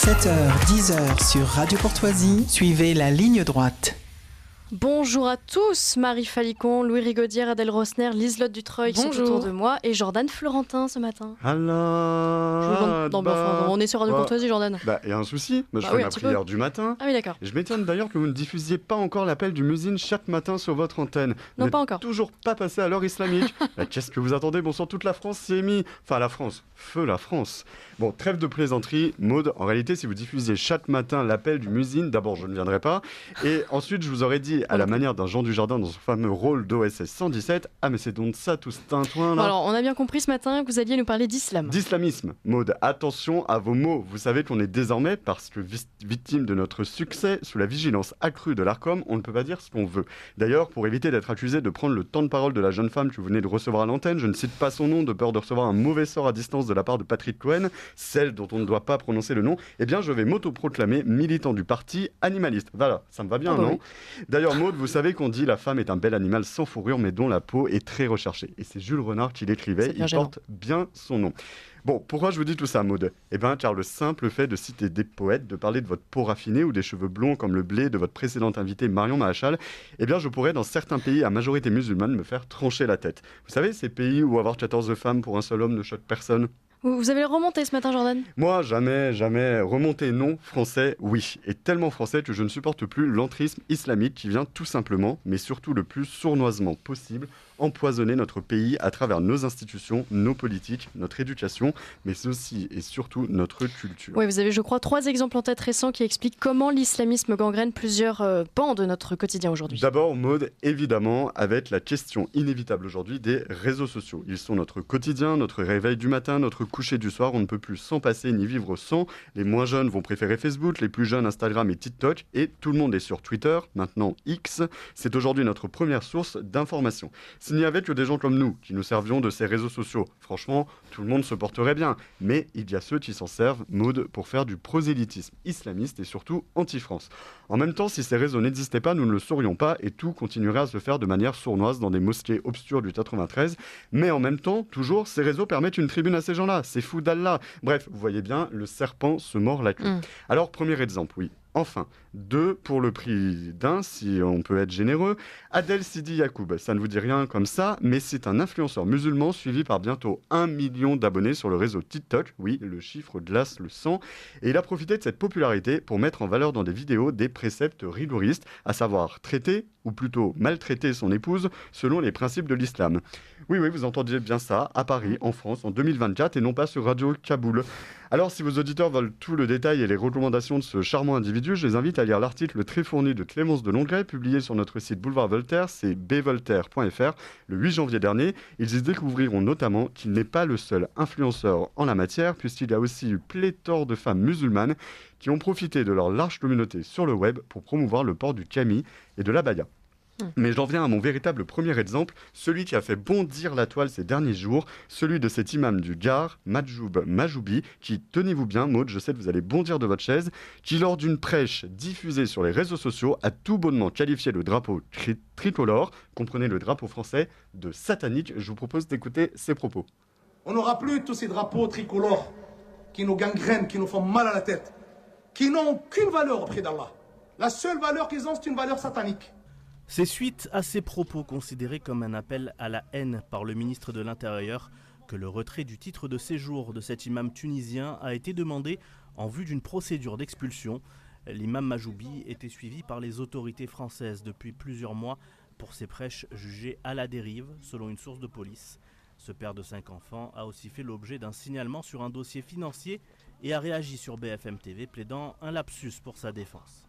7h, 10h sur Radio Courtoisie, suivez la ligne droite. Bonjour à tous, Marie Falicon, Louis Rigaudière, Adèle Rosner, Liselotte Dutreuil sont autour de moi et Jordan Florentin ce matin. Alors, on est sur Radio Courtoisie, Jordan. Il y a un souci, je fais ma prière du matin. Ah oui, d'accord. Je m'étonne d'ailleurs que vous ne diffusiez pas encore l'appel du muezzin chaque matin sur votre antenne. Non, pas encore. Toujours pas passé à l'heure islamique. Qu'est-ce que vous attendez? Bonsoir, toute la France s'y est mis. Enfin, la France. Feu la France. Bon, trêve de plaisanterie. Maud, en réalité, si vous diffusiez chaque matin l'appel du muezzin, d'abord, je ne viendrai pas. Et ensuite, je vous aurais dit, à la manière d'un Jean Dujardin dans son fameux rôle d'OSS 117, ah mais c'est donc ça, tout ce tintouin là. Alors, on a bien compris ce matin que vous alliez nous parler d'islam. D'islamisme. Maud, attention à vos mots. Vous savez qu'on est désormais, parce que victime de notre succès, sous la vigilance accrue de l'Arcom, on ne peut pas dire ce qu'on veut. D'ailleurs, pour éviter d'être accusé de prendre le temps de parole de la jeune femme que vous venez de recevoir à l'antenne, je ne cite pas son nom de peur de recevoir un mauvais sort à distance de la part de Patrick Cohen, celle dont on ne doit pas prononcer le nom. Eh bien, je vais m'autoproclamer militant du parti animaliste. Voilà, ça me va bien, non? Oui. D'ailleurs, Maud, vous savez qu'on dit la femme est un bel animal sans fourrure, mais dont la peau est très recherchée. Et c'est Jules Renard qui l'écrivait, il porte bien son nom. Bon, pourquoi je vous dis tout ça, Maud? Eh bien, car le simple fait de citer des poètes, de parler de votre peau raffinée ou des cheveux blonds comme le blé de votre précédente invitée Marion Maréchal, eh bien, je pourrais, dans certains pays à majorité musulmane, me faire trancher la tête. Vous savez, ces pays où avoir 14 femmes pour un seul homme ne choque personne. Vous avez remonté ce matin, Jordan? Moi, jamais. Remonté, non. Français, oui. Et tellement français que je ne supporte plus l'entrisme islamique qui vient tout simplement, mais surtout le plus sournoisement possible, empoisonner notre pays à travers nos institutions, nos politiques, notre éducation, mais aussi et surtout notre culture. Oui, vous avez, je crois, 3 exemples en tête récents qui expliquent comment l'islamisme gangrène plusieurs pans de notre quotidien aujourd'hui. D'abord, Maud, évidemment, avec la question inévitable aujourd'hui des réseaux sociaux. Ils sont notre quotidien, notre réveil du matin, notre coucher du soir. On ne peut plus s'en passer ni vivre sans. Les moins jeunes vont préférer Facebook, les plus jeunes Instagram et TikTok, et tout le monde est sur Twitter, maintenant X. C'est aujourd'hui notre première source d'information. S'il n'y avait que des gens comme nous qui nous servions de ces réseaux sociaux, franchement, tout le monde se porterait bien. Mais il y a ceux qui s'en servent, Maud, pour faire du prosélytisme islamiste et surtout anti-France. En même temps, si ces réseaux n'existaient pas, nous ne le saurions pas et tout continuerait à se faire de manière sournoise dans des mosquées obscures du 93. Mais en même temps, toujours, ces réseaux permettent une tribune à ces gens-là. C'est fou d'Allah. Bref, vous voyez bien, le serpent se mord la queue. Alors, premier exemple, oui. Enfin, 2 pour le prix d'un, si on peut être généreux. Adel Sidi Yacoub, ça ne vous dit rien comme ça, mais c'est un influenceur musulman suivi par bientôt 1 million d'abonnés sur le réseau TikTok. Oui, le chiffre glace le sang. Et il a profité de cette popularité pour mettre en valeur dans des vidéos des préceptes rigoristes, à savoir traiter, ou plutôt maltraiter son épouse, selon les principes de l'islam. Oui, vous entendiez bien ça, à Paris, en France, en 2024, et non pas sur Radio Kaboul. Alors, si vos auditeurs veulent tout le détail et les recommandations de ce charmant individu, je les invite à lire l'article très fourni de Clémence Delongret, publié sur notre site Boulevard Voltaire, c'est bvoltaire.fr, le 8 janvier dernier. Ils y découvriront notamment qu'il n'est pas le seul influenceur en la matière, puisqu'il y a aussi eu pléthore de femmes musulmanes qui ont profité de leur large communauté sur le web pour promouvoir le port du kami et de l'abaya. Mais j'en viens à mon véritable premier exemple, celui qui a fait bondir la toile ces derniers jours, celui de cet imam du Gard, Majoub Majoubi, qui, tenez-vous bien, Maud, je sais que vous allez bondir de votre chaise, qui lors d'une prêche diffusée sur les réseaux sociaux a tout bonnement qualifié le drapeau tricolore, comprenez le drapeau français, de satanique. Je vous propose d'écouter ses propos. On n'aura plus tous ces drapeaux tricolores qui nous gangrènent, qui nous font mal à la tête, qui n'ont aucune valeur auprès d'Allah. La seule valeur qu'ils ont, c'est une valeur satanique. C'est suite à ces propos considérés comme un appel à la haine par le ministre de l'Intérieur que le retrait du titre de séjour de cet imam tunisien a été demandé en vue d'une procédure d'expulsion. L'imam Majoubi était suivi par les autorités françaises depuis plusieurs mois pour ses prêches jugées à la dérive, selon une source de police. Ce père de 5 enfants a aussi fait l'objet d'un signalement sur un dossier financier et a réagi sur BFM TV, plaidant un lapsus pour sa défense.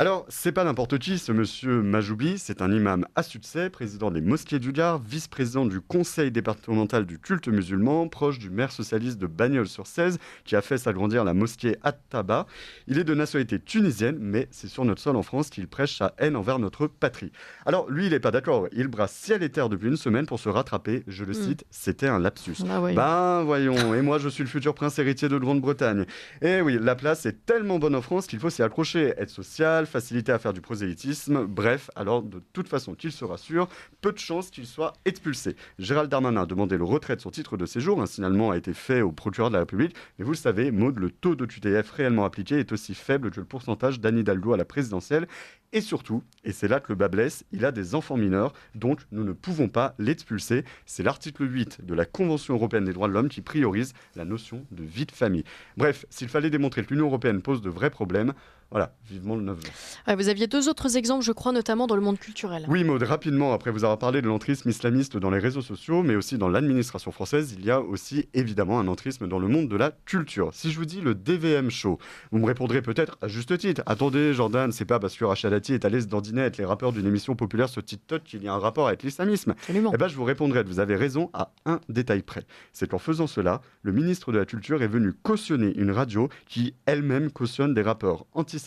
Alors, c'est pas n'importe qui, ce monsieur Majoubi, c'est un imam à succès, président des mosquées du Gard, vice-président du conseil départemental du culte musulman, proche du maire socialiste de Bagnols-sur-Cèze, qui a fait s'agrandir la mosquée At-Taba. Il est de nationalité tunisienne, mais c'est sur notre sol en France qu'il prêche sa haine envers notre patrie. Alors, lui, il est pas d'accord, il brasse ciel et terre depuis une semaine pour se rattraper, je le cite, c'était un lapsus. Ah oui. Ben, voyons, et moi je suis le futur prince héritier de Grande-Bretagne. Et oui, la place est tellement bonne en France qu'il faut s'y accrocher, être social, facilité à faire du prosélytisme. Bref, alors de toute façon qu'il se rassure, peu de chances qu'il soit expulsé. Gérald Darmanin a demandé le retrait de son titre de séjour. Un signalement a été fait au procureur de la République. Mais vous le savez, Maud, le taux de QTF réellement appliqué est aussi faible que le pourcentage d'Anne Hidalgo à la présidentielle. Et surtout, et c'est là que le bas blesse, il a des enfants mineurs, donc nous ne pouvons pas l'expulser. C'est l'article 8 de la Convention européenne des droits de l'homme qui priorise la notion de vie de famille. Bref, s'il fallait démontrer que l'Union européenne pose de vrais problèmes, voilà, vivement le 9 juin. Vous aviez 2 autres exemples, je crois, notamment dans le monde culturel. Oui, Maud, rapidement, après vous avoir parlé de l'entrisme islamiste dans les réseaux sociaux, mais aussi dans l'administration française, il y a aussi évidemment un entrisme dans le monde de la culture. Si je vous dis le DVM Show, vous me répondrez peut-être à juste titre. Attendez, Jordan, c'est pas parce que Rachel Dati est allé se dandiner avec les rappeurs d'une émission populaire sur TikTok qu'il y a un rapport avec l'islamisme. Absolument. Eh bien, je vous répondrai que vous avez raison à un détail près. C'est qu'en faisant cela, le ministre de la Culture est venu cautionner une radio qui elle-même cautionne des rappeurs antisémites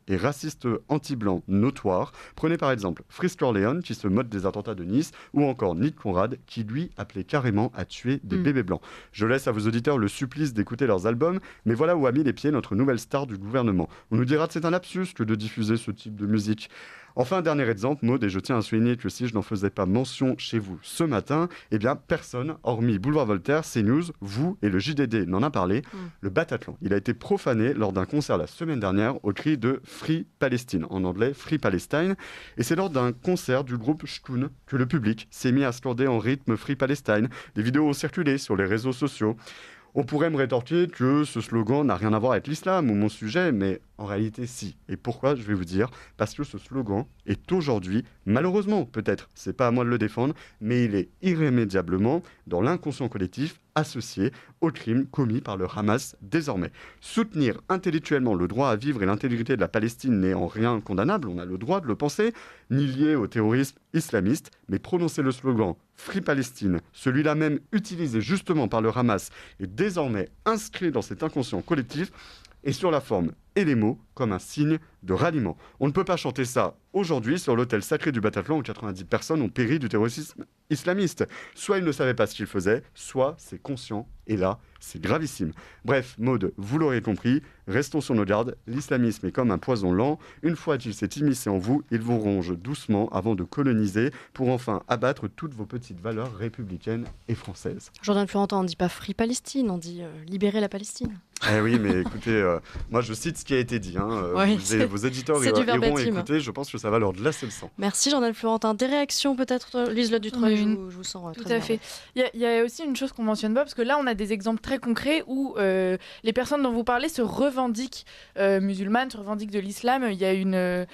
et racistes anti-blancs notoires. Prenez par exemple Frisk Orleans qui se moque des attentats de Nice ou encore Nick Conrad qui lui appelait carrément à tuer des bébés blancs. Je laisse à vos auditeurs le supplice d'écouter leurs albums, mais voilà où a mis les pieds notre nouvelle star du gouvernement. On nous dira que c'est un lapsus que de diffuser ce type de musique. Enfin, dernier exemple, Maud, et je tiens à souligner que si je n'en faisais pas mention chez vous ce matin, eh bien personne, hormis Boulevard Voltaire, CNews, vous et le JDD n'en a parlé. Le Bataclan, il a été profané lors d'un concert la semaine dernière au cri de Free Palestine, en anglais Free Palestine. Et c'est lors d'un concert du groupe Shkoun que le public s'est mis à scander en rythme Free Palestine. Des vidéos ont circulé sur les réseaux sociaux. On pourrait me rétorquer que ce slogan n'a rien à voir avec l'islam ou mon sujet, mais en réalité si. Et pourquoi? Je vais vous dire. Parce que ce slogan est aujourd'hui, malheureusement peut-être, c'est pas à moi de le défendre, mais il est irrémédiablement dans l'inconscient collectif associé aux crimes commis par le Hamas désormais. Soutenir intellectuellement le droit à vivre et l'intégrité de la Palestine n'est en rien condamnable, on a le droit de le penser, ni lié au terrorisme islamiste, mais prononcer le slogan Free Palestine, celui-là même utilisé justement par le Hamas, est désormais inscrit dans cet inconscient collectif et sur la forme et les mots comme un signe de ralliement. On ne peut pas chanter ça aujourd'hui sur l'autel sacré du Bataclan où 90 personnes ont péri du terrorisme islamiste. Soit ils ne savaient pas ce qu'ils faisaient, soit c'est conscient, et là, c'est gravissime. Bref, Maud, vous l'aurez compris, restons sur nos gardes, l'islamisme est comme un poison lent, une fois qu'il s'est immiscé en vous, il vous ronge doucement avant de coloniser pour enfin abattre toutes vos petites valeurs républicaines et françaises. Jordan Florentin, on ne dit pas Free Palestine, on dit libérer la Palestine. Eh oui, mais écoutez, moi je cite ce qui a été dit. Oui, vos éditeurs iront écouter, je pense que ça va leur glacer le sang. Merci Jordan Florentin. Des réactions peut-être, Liselotte Dutreuil, je vous sens tout très à fait. Il y a aussi une chose qu'on mentionne pas, parce que là on a des exemples très concrets où les personnes dont vous parlez se revendiquent musulmanes, se revendiquent de l'islam. Il y a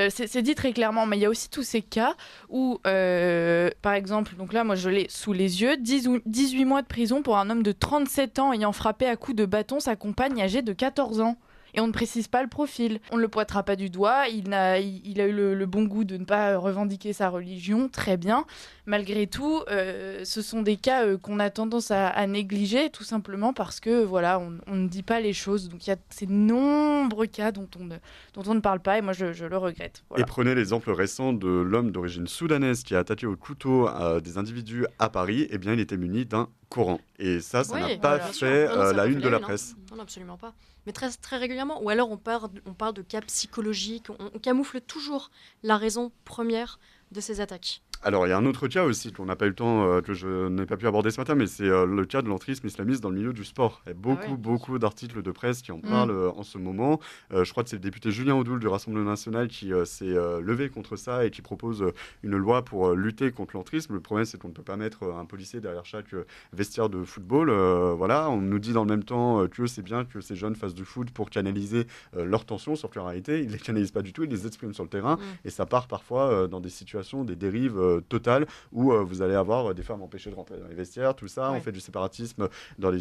c'est dit très clairement, mais il y a aussi tous ces cas où, par exemple, donc là moi je l'ai sous les yeux, 18 mois de prison pour un homme de 37 ans ayant frappé à coups de bâton sa compagne âgée de 14 ans. Et on ne précise pas le profil. On ne le pointera pas du doigt. Il a eu le bon goût de ne pas revendiquer sa religion. Très bien. Malgré tout, ce sont des cas qu'on a tendance à négliger, tout simplement parce que voilà, on ne dit pas les choses. Donc il y a ces nombreux cas dont on ne parle pas. Et moi, je le regrette. Voilà. Et prenez l'exemple récent de l'homme d'origine soudanaise qui a attaqué au couteau des individus à Paris. Eh bien, il était muni d'un Coran. Et ça n'a pas fait la une de la presse. Non, absolument pas. Mais très, très régulièrement. Ou alors on parle de cas psychologiques. On camoufle toujours la raison première de ces attaques. Alors, il y a un autre cas aussi qu'on n'a pas eu le temps, que je n'ai pas pu aborder ce matin, mais c'est le cas de l'entrisme islamiste dans le milieu du sport. Il y a beaucoup d'articles de presse qui en parlent en ce moment. Je crois que c'est le député Julien Audoul du Rassemblement national qui s'est levé contre ça et qui propose une loi pour lutter contre l'entrisme. Le problème, c'est qu'on ne peut pas mettre un policier derrière chaque vestiaire de football. Voilà, on nous dit dans le même temps que c'est bien que ces jeunes fassent du foot pour canaliser leurs tensions, sauf qu'en réalité, ils ne les canalisent pas du tout, ils les expriment sur le terrain. Et ça part parfois dans des situations, des dérives totale où vous allez avoir des femmes empêchées de rentrer dans les vestiaires, tout ça. On fait du séparatisme dans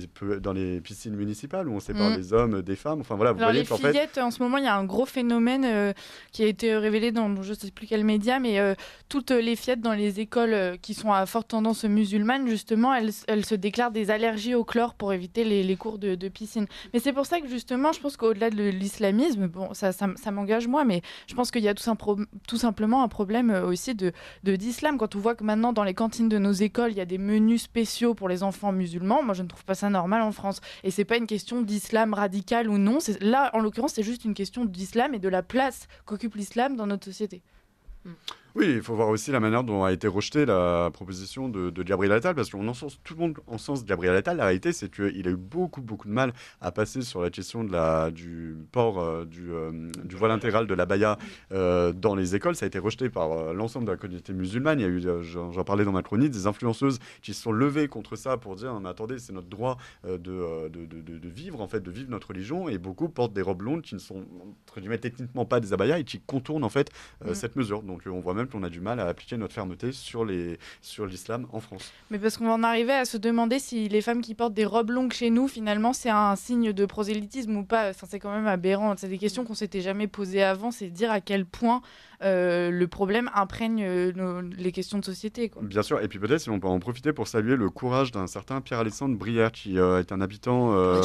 les piscines municipales où on sépare les hommes des femmes. Enfin voilà, vous voyez qu'en fait... fillettes, en ce moment, il y a un gros phénomène qui a été révélé dans je ne sais plus quel média, mais toutes les fillettes dans les écoles qui sont à forte tendance musulmane, justement, elles se déclarent des allergies au chlore pour éviter les cours de piscine. Mais c'est pour ça que justement, je pense qu'au-delà de l'islamisme, bon, ça m'engage moi, mais je pense qu'il y a tout simplement un problème aussi de l'islam. Quand on voit que maintenant dans les cantines de nos écoles, il y a des menus spéciaux pour les enfants musulmans, moi je ne trouve pas ça normal en France. Et c'est pas une question d'islam radical ou non. Là, en l'occurrence, c'est juste une question d'islam et de la place qu'occupe l'islam dans notre société. Oui, il faut voir aussi la manière dont a été rejetée la proposition de Gabriel Attal, parce qu'on encense tout le monde en sens de Gabriel Attal. La réalité, c'est qu'il a eu beaucoup de mal à passer sur la question du port du voile intégral de l'abaya dans les écoles. Ça a été rejeté par l'ensemble de la communauté musulmane. Il y a eu, j'en parlais dans ma chronique, des influenceuses qui se sont levées contre ça pour dire mais attendez, c'est notre droit de vivre, en fait, de vivre notre religion. Et beaucoup portent des robes longues qui ne sont, entre guillemets, techniquement pas des abayas et qui contournent en fait cette mesure. Donc on voit même qu'on a du mal à appliquer notre fermeté sur l'islam en France. Mais parce qu'on va en arriver à se demander si les femmes qui portent des robes longues chez nous, finalement, c'est un signe de prosélytisme ou pas. Enfin, c'est quand même aberrant. C'est des questions qu'on s'était jamais posées avant. C'est dire à quel point le problème imprègne les questions de société, quoi. Bien sûr. Et puis peut-être si on peut en profiter pour saluer le courage d'un certain Pierre-Alexandre Brière, qui est un habitant...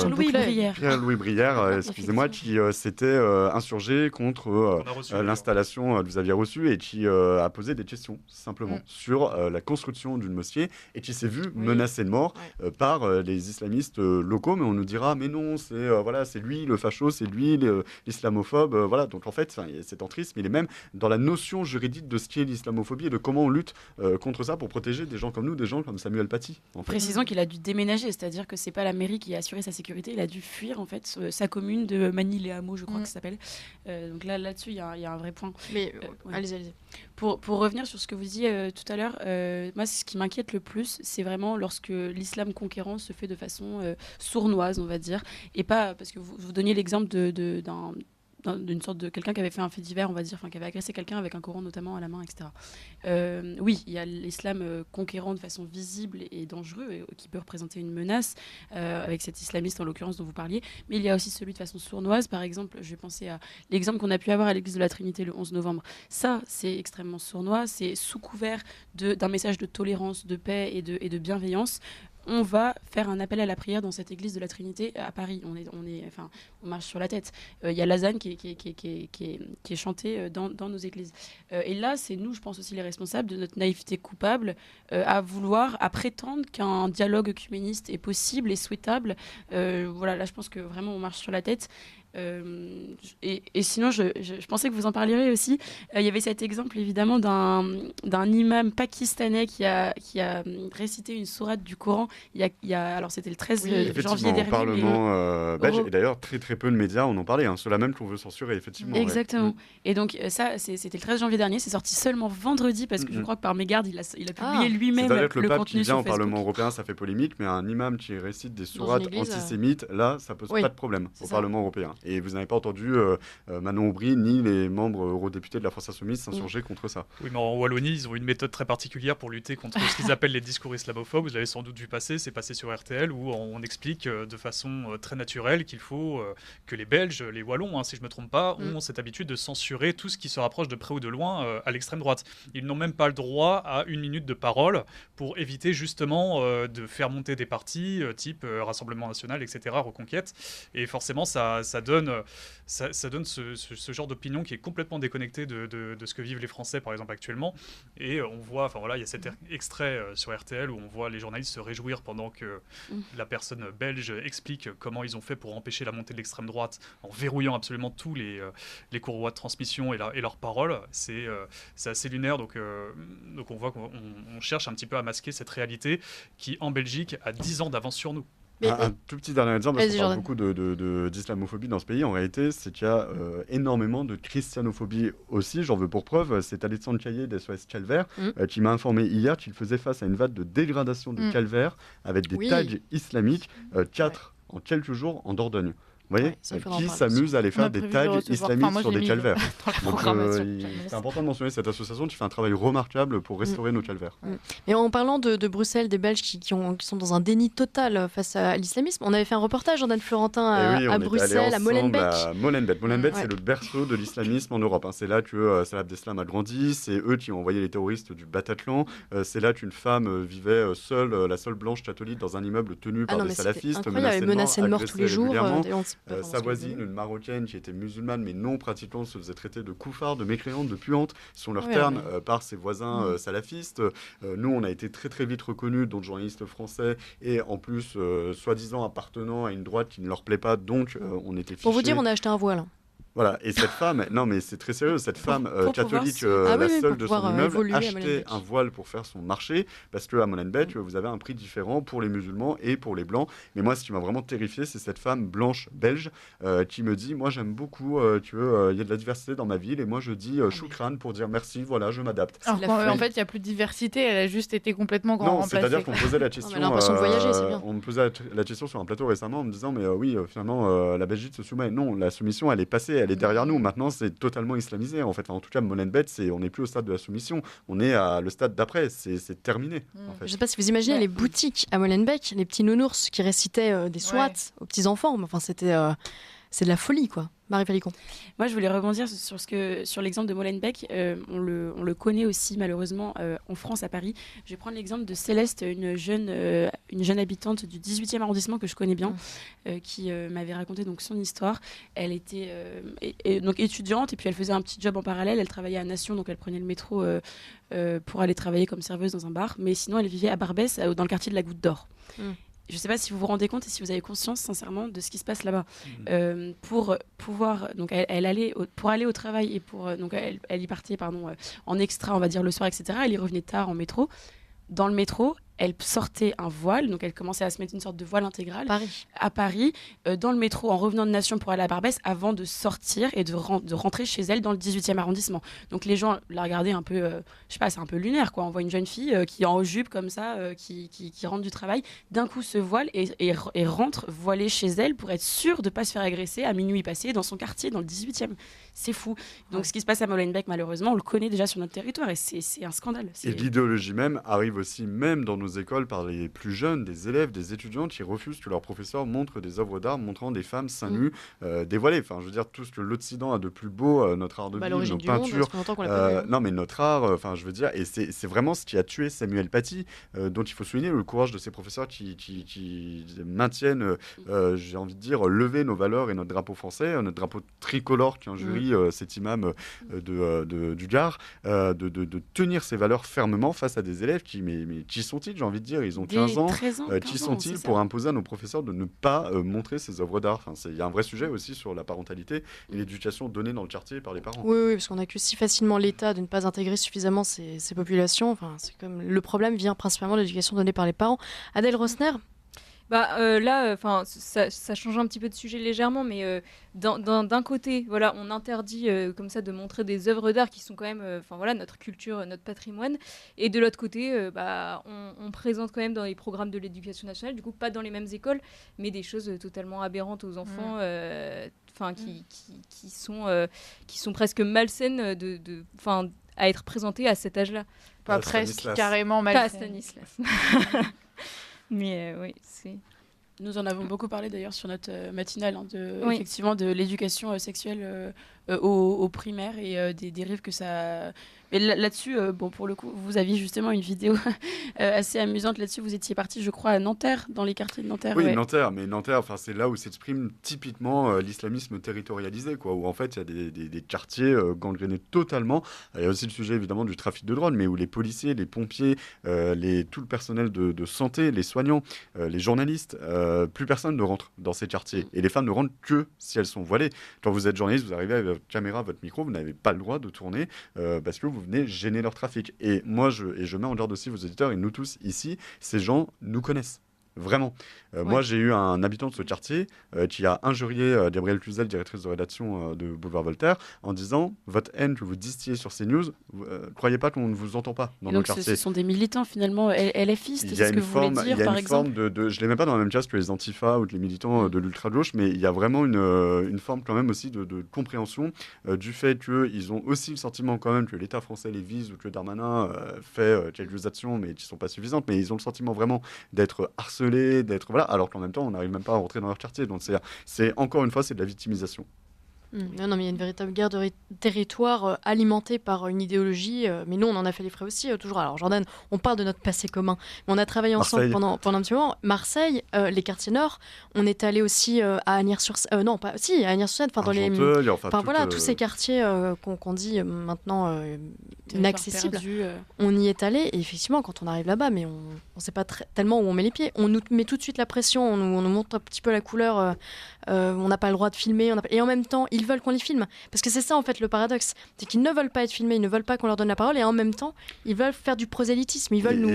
Pierre-Louis Brière, excusez-moi, qui s'était insurgé contre l'installation que vous aviez reçue et qui a posé des questions simplement sur la construction d'une mosquée et qui s'est vu menacé de mort par les islamistes locaux. Mais on nous dira mais non, c'est lui le facho, c'est lui l'islamophobe. Voilà. Donc en fait, cet entrisme, il est même dans la notion juridique de ce qu'est l'islamophobie et de comment on lutte contre ça pour protéger des gens comme nous, des gens comme Samuel Paty. Précisons qu'il a dû déménager, c'est-à-dire que c'est pas la mairie qui a assuré sa sécurité, il a dû fuir en fait sa commune de Manille-les-Hameaux, je crois que ça s'appelle. Donc là-dessus, il y a un vrai point. Mais allez-y. Pour revenir sur ce que vous disiez tout à l'heure, moi, ce qui m'inquiète le plus, c'est vraiment lorsque l'islam conquérant se fait de façon sournoise, on va dire, et pas parce que vous donniez l'exemple d'une sorte de quelqu'un qui avait fait un fait divers, on va dire, qui avait agressé quelqu'un avec un Coran notamment à la main, etc. Oui, il y a l'islam conquérant de façon visible et dangereux, qui peut représenter une menace, avec cet islamiste en l'occurrence dont vous parliez, mais il y a aussi celui de façon sournoise. Par exemple, je vais penser à l'exemple qu'on a pu avoir à l'église de la Trinité le 11 novembre. Ça, c'est extrêmement sournois, c'est sous couvert d'un message de tolérance, de paix et de bienveillance. On va faire un appel à la prière dans cette église de la Trinité à Paris. On marche sur la tête. Il y a l'azan qui est chanté dans nos églises. Et là, c'est nous, je pense aussi, les responsables de notre naïveté coupable à prétendre qu'un dialogue œcuméniste est possible et souhaitable. Là, je pense que vraiment, on marche sur la tête. Et sinon, je pensais que vous en parleriez aussi. Il y avait cet exemple évidemment d'un imam pakistanais qui a récité une sourate du Coran. Alors c'était le 13 janvier dernier. Au Parlement belge, et d'ailleurs très peu de médias en ont parlé. Ceux-là même qu'on veut censurer, effectivement. Exactement. Ouais. Et donc ça, c'était le 13 janvier dernier. C'est sorti seulement vendredi parce que je crois que par mégarde, il a publié lui-même le contenu sur Facebook. C'est-à-dire que le pape qui vient au Parlement européen, ça fait polémique, mais un imam qui récite des sourates antisémites, là, ça pose pas de problème au Parlement européen. Et vous n'avez pas entendu Manon Aubry ni les membres eurodéputés de la France Insoumise s'insurger contre ça. Oui, mais en Wallonie, ils ont une méthode très particulière pour lutter contre ce qu'ils appellent les discours islamophobes. Vous l'avez sans doute vu passer, c'est passé sur RTL, où on explique de façon très naturelle qu'il faut que les Belges, les Wallons, si je ne me trompe pas, ont cette habitude de censurer tout ce qui se rapproche de près ou de loin à l'extrême droite. Ils n'ont même pas le droit à 1 minute de parole pour éviter justement de faire monter des partis type Rassemblement National, etc., Reconquête. Et forcément, ça donne ce genre d'opinion qui est complètement déconnecté de ce que vivent les Français, par exemple, actuellement. Et on voit, il y a cet extrait sur RTL où on voit les journalistes se réjouir pendant que la personne belge explique comment ils ont fait pour empêcher la montée de l'extrême droite en verrouillant absolument tous les courroies de transmission et leurs paroles. C'est assez lunaire, donc on voit qu'on cherche un petit peu à masquer cette réalité qui, en Belgique, a 10 ans d'avance sur nous. Un tout petit dernier exemple, parce qu'on parle beaucoup d'islamophobie dans ce pays. En réalité, c'est qu'il y a énormément de christianophobie aussi. J'en veux pour preuve, c'est Alexandre Caillé d'SOS Calvaire qui m'a informé hier qu'il faisait face à une vague de dégradation de Calvaire avec des tags islamiques, 4 en quelques jours en Dordogne. Vous voyez, qui s'amuse à aller faire des tags islamiques sur des calvaires. Donc, c'est important de mentionner cette association qui fait un travail remarquable pour restaurer nos calvaires. Et en parlant de Bruxelles, des Belges qui sont dans un déni total face à l'islamisme, on avait fait un reportage, Jordan Florentin, à Bruxelles, à Molenbeek. Molenbeek, c'est le berceau de l'islamisme en Europe. C'est là que Salah Abdeslam a grandi, c'est eux qui ont envoyé les terroristes du Bataclan, c'est là qu'une femme vivait seule, la seule blanche catholique, dans un immeuble tenu par des salafistes, menacée de mort tous les jours, c'est pas vraiment Sa ce que voisine, vous voulez. une Marocaine qui était musulmane mais non pratiquante, se faisait traiter de couffarde, de mécréante, de puante, sont leurs Ouais, termes mais- par ses voisins salafistes. Nous, on a été très très vite reconnus, d'autres journalistes français, et en plus, soi-disant appartenant à une droite qui ne leur plaît pas, donc on était fichés. Pour vous dire, on a acheté un voile. Hein. Voilà, et cette femme, non mais c'est très sérieux, cette femme pour catholique, pouvoir Ah oui, la oui, seule pour de pouvoir, son immeuble, évoluer à achetait Molenbeek. un voile pour faire son marché, parce qu'à Molenbeek, vous avez un prix différent pour les musulmans et pour les blancs. Mais moi, ce qui m'a vraiment terrifié, c'est cette femme blanche belge qui me dit, moi j'aime beaucoup, il y a de la diversité dans ma ville, et moi je dis choukran pour dire merci, voilà, je m'adapte. Alors la qu'en folie. en fait, il n'y a plus de diversité, elle a juste été complètement Non, remplacée. c'est-à-dire qu'on me posait la question. elle a l'impression de voyager, c'est bien. On me posait la question sur un plateau récemment en me disant, mais oui, finalement, la Belgique se soumet. Non, la soumission, elle est passée, elle est derrière nous. Maintenant, c'est totalement islamisé. En fait, en tout cas, Molenbeek, on n'est plus au stade de la soumission. On est à le stade d'après. C'est terminé. En fait. Je sais pas si vous imaginez Ouais. les boutiques à Molenbeek, les petits nounours qui récitaient des swaats aux petits enfants. Enfin, c'est de la folie, quoi. Marie Falicon. Moi, je voulais rebondir sur l'exemple de Molenbeek. On le connaît aussi, malheureusement, en France, à Paris. Je vais prendre l'exemple de Céleste, une jeune habitante du 18e arrondissement que je connais bien, qui m'avait raconté donc, son histoire. Elle était donc étudiante, et puis elle faisait un petit job en parallèle. Elle travaillait à Nation, donc elle prenait le métro pour aller travailler comme serveuse dans un bar. Mais sinon, elle vivait à Barbès, dans le quartier de la Goutte d'Or. Je ne sais pas si vous vous rendez compte et si vous avez conscience sincèrement de ce qui se passe là-bas. Pour pouvoir, donc elle allait pour aller au travail et donc elle y partait en extra, on va dire le soir, etc. Elle y revenait tard en métro. Dans le métro, elle sortait un voile, donc elle commençait à se mettre une sorte de voile intégral Paris. à Paris, dans le métro, en revenant de Nation pour aller à Barbès, avant de sortir et de rentrer chez elle dans le 18e arrondissement. Donc les gens la regardaient un peu, je sais pas, c'est un peu lunaire, quoi. On voit une jeune fille qui est en jupe comme ça, qui rentre du travail, d'un coup se voile et rentre voilée chez elle pour être sûre de ne pas se faire agresser à minuit passé dans son quartier, dans le 18e. C'est fou. Donc ce qui se passe à Molenbeek, malheureusement, on le connaît déjà sur notre territoire et c'est un scandale. Et l'idéologie même arrive aussi même dans nos écoles par les plus jeunes, des élèves, des étudiants qui refusent que leurs professeurs montrent des œuvres d'art montrant des femmes seins nus dévoilées. Enfin, je veux dire, tout ce que l'Occident a de plus beau, notre art de vivre, l'origine nos du monde, peintures. ça fait longtemps qu'on l'a pas vu, hein. Non, mais notre art, enfin, je veux dire, et c'est vraiment ce qui a tué Samuel Paty, dont il faut souligner le courage de ces professeurs qui maintiennent, j'ai envie de dire, lever nos valeurs et notre drapeau français, notre drapeau tricolore qui injurie cet imam du Gard, de tenir ces valeurs fermement face à des élèves mais qui sont-ils, j'ai envie de dire, ils ont 15 ans, 13 ans, qui sont-ils pour imposer à nos professeurs de ne pas montrer ces œuvres d'art. Enfin, il y a un vrai sujet aussi sur la parentalité et l'éducation donnée dans le quartier par les parents. Oui, parce qu'on accuse si facilement l'État de ne pas intégrer suffisamment ces populations. Enfin, c'est comme le problème vient principalement de l'éducation donnée par les parents. Adèle Rosner. Là, ça change un petit peu de sujet légèrement, mais d'un côté, voilà, on interdit comme ça de montrer des œuvres d'art qui sont quand même, notre culture, notre patrimoine, et de l'autre côté, on présente quand même dans les programmes de l'éducation nationale, du coup pas dans les mêmes écoles, mais des choses totalement aberrantes aux enfants, qui sont presque malsaines à être présentées à cet âge-là. Pas presque, Stanislas. carrément Pas mal. Stanislas. Mais oui, c'est... Nous en avons beaucoup parlé d'ailleurs sur notre matinale, Oui. effectivement, de l'éducation sexuelle au primaire et des dérives que ça... Mais là-dessus, pour le coup, vous aviez justement une vidéo assez amusante là-dessus. Vous étiez parti, je crois, à Nanterre, dans les quartiers de Nanterre. Oui, ouais. Nanterre, mais Nanterre, c'est là où s'exprime typiquement l'islamisme territorialisé, quoi, où en fait il y a des quartiers gangrénés totalement. Il y a aussi le sujet évidemment du trafic de drogue, mais où les policiers, les pompiers, tout le personnel de santé, les soignants, les journalistes, plus personne ne rentre dans ces quartiers. Et les femmes ne rentrent que si elles sont voilées. Quand vous êtes journaliste, vous arrivez avec votre caméra, votre micro, vous n'avez pas le droit de tourner parce que vous venez gêner leur trafic. Et moi, je mets en garde aussi vos éditeurs et nous tous ici, ces gens nous connaissent. Vraiment. Moi, j'ai eu un habitant de ce quartier qui a injurié Gabrielle Cluzel, directrice de rédaction de Boulevard Voltaire, en disant « Votre haine que vous distillez sur CNews, croyez pas qu'on ne vous entend pas dans Et nos donc, quartiers. » ce sont des militants, finalement, LFistes, c'est ce que vous voulez dire, par exemple. Je ne les mets pas dans la même case que les antifas ou que les militants de l'ultra-gauche, mais il y a vraiment une forme quand même aussi de compréhension du fait qu'ils ont aussi le sentiment quand même que l'État français les vise ou que Darmanin fait quelques actions, mais qui ne sont pas suffisantes, mais ils ont le sentiment vraiment d'être harcelés, alors qu'en même temps on n'arrive même pas à rentrer dans leur quartier. Donc c'est encore une fois, c'est de la victimisation. Non, mais il y a une véritable guerre de territoire alimentée par une idéologie. Mais nous, on en a fait les frais aussi, toujours. Alors, Jordan, on parle de notre passé commun. Mais on a travaillé ensemble pendant un petit moment. Marseille, les quartiers nord. On est allé aussi à Agnières-sur-Seine. Non, pas si, à Agnières-sur-Seine. Enfin, dans tous ces quartiers qu'on dit maintenant inaccessibles. On y est allé. Et effectivement, quand on arrive là-bas, mais on ne sait pas tellement où on met les pieds. On nous met tout de suite la pression. On nous montre un petit peu la couleur. On n'a pas le droit de filmer. Et en même temps, ils veulent qu'on les filme. Parce que c'est ça, en fait, le paradoxe. C'est qu'ils ne veulent pas être filmés, ils ne veulent pas qu'on leur donne la parole, et en même temps, ils veulent faire du prosélytisme, ils veulent nous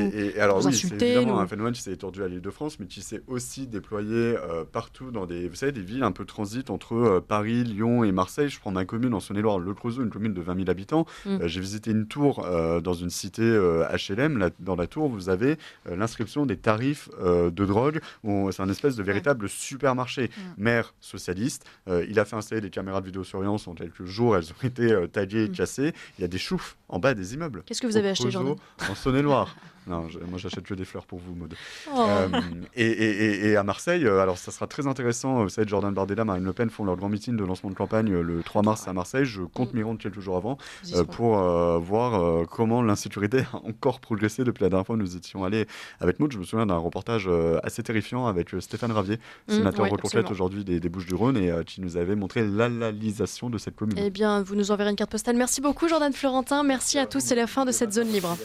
insulter. C'est évidemment un phénomène qui s'est étendu à l'Île-de-France, mais qui s'est aussi déployé partout dans des villes un peu transit entre Paris, Lyon et Marseille. Je prends ma commune en Saône-et-Loire, Le Creusot, une commune de 20 000 habitants. J'ai visité une tour dans une cité HLM. Dans la tour, vous avez l'inscription des tarifs de drogue. C'est un espèce de véritable supermarché. Maire socialiste, il a fait installer des caméras de vidéosurveillance en quelques jours, elles ont été taguées et cassées. Il y a des choufs en bas des immeubles. Qu'est-ce que vous avez acheté, Jordan ? En Saône-et-Loire. Non, moi j'achète que des fleurs pour vous, Maud. Et à Marseille, alors ça sera très intéressant. Vous savez, Jordan Bardella, Marine Le Pen font leur grand meeting de lancement de campagne le 3 mars à Marseille. Je compte m'y rendre quelques jours avant pour voir comment l'insécurité a encore progressé depuis la dernière fois où nous étions allés avec Maud. Je me souviens d'un reportage assez terrifiant avec Stéphane Ravier, sénateur reconquête aujourd'hui des Bouches-du-Rhône, et qui nous avait montré l'alalisation de cette commune. Eh bien, vous nous enverrez une carte postale. Merci beaucoup, Jordan Florentin. Merci à tous. C'est la fin de cette zone libre.